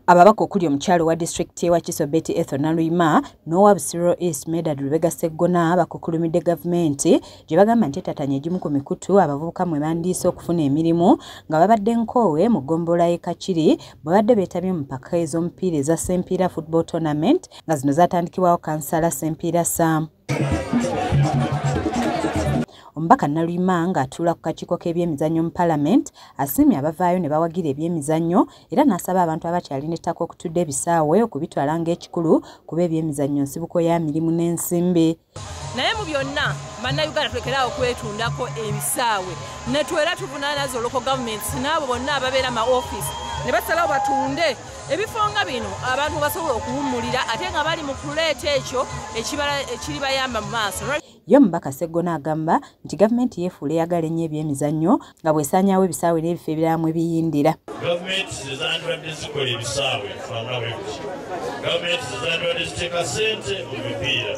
Ababaka okuli omukyalo wa district ye wakiso Betty Ethona Lwima n'owa Busiro East Medad Lubega Seggona bakukulumidde gavumenti gye bagamba nti etatanya egimu ku mikutu abavubuka mwe bandiise okufuna emirimu nga babadde nkoowe mu ggombolola y'e Kakiri bwe badde beetabye mu mpaka ez'omupiira eza Sempiira Football Tournament nga zino zaatandikibwawo kansala Sempiira Sam. Omubaka Nalwima ng'atuula ku kakiiko k'ebyemizannyo mu Parliament asiimye abavaayo ne bawagira ebyemizannyo era n'asaba abantu abakyalina ettaka okutudde ebisaawe okubitwala ng'ekikulu kuba ebyemizannyo nsibuko ya mirimu n'ensimbi. Naye mu byonna bannayuganda tulekeraawo okwetundako ebisaawe ne twera tuvunaanazo local governments n'abo bonna ababeera ma office ne basalawo batunde ebifo nga bino abantu basobola okuwummulira ate nga bali mu kuleeta ekyo ekiribayamba mu maaso. Ye Omubaka Seggona agamba nti gavumenti yeefuula eyagala ennyo ebyemizannyo nga bw'esaanyaawo ebisaawe n'ebifo ebiramu ebiyindira. Gavumenti zezandibadde zikola ebisaawe fangawe buki. Gavumenti zezandibadde ziteeka ssente mu mipiira.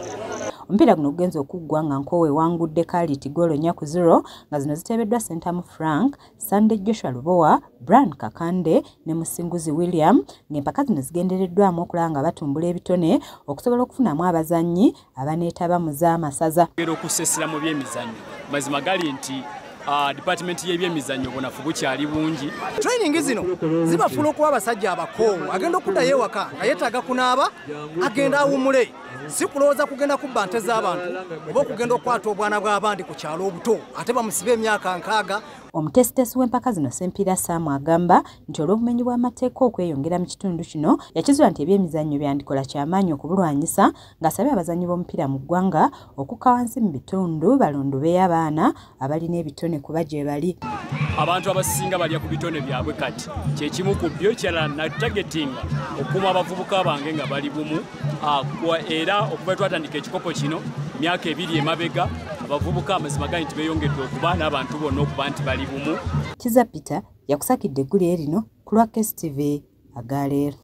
Omupiira guno gugenza okuggwa nga nkoowe wangudde Khalid Golo 4-0 nga zino ziteebeddwa Sentamu Frank, Sunday Joshua Lubowa, Brian Kakande ne Musinguzi William ng'empaka zino zigendereddwamu okulaba nga batumbula ebitone okusobola okufunamu abazannyi abaneetaba mu z'amasaza. Okusesera mu byemizannyo mazima gali nti department y'ebyemizannyo bonafu bukyali bungi. Training zino zibafuna okuba abasajja abakoowu agenda okuddayo ewaka nga yeetaaga kunaaba agenda awummule si kulowooza kugenda kubba nte z'abantu oba okugenda okukwata obwana bw'abandi ku kyalo obuto ate bamusibe emyaka 6. Omutesitesi w'empaka zino Sempiira Sam agamba nti olw'obumenyi bw'amateeka okweyongera mu kitundu kino yakizula nti ebyemizannyo byandikola kyamaanyi okubulwanyisa ng'asabye abazannyi b'omupiira mu ggwanga okukka wansi mu bitundu balondobeyo abaana abalina ebitone kuba gye bali. Abantu abasinga balya ku bitone byabwe kati kyekimu ku byo kyala na targetinga okuuma abavubuka bange nga bali bumu era okuba twatandika ekikopo kino myaka 2 emabega abavubuka amazima gali nti beeyongedde okuba n'abantu bonna okuba nti bali bumu. Kiza Peter yakusakidde eggulu erino ku Lwaki TV agaleero.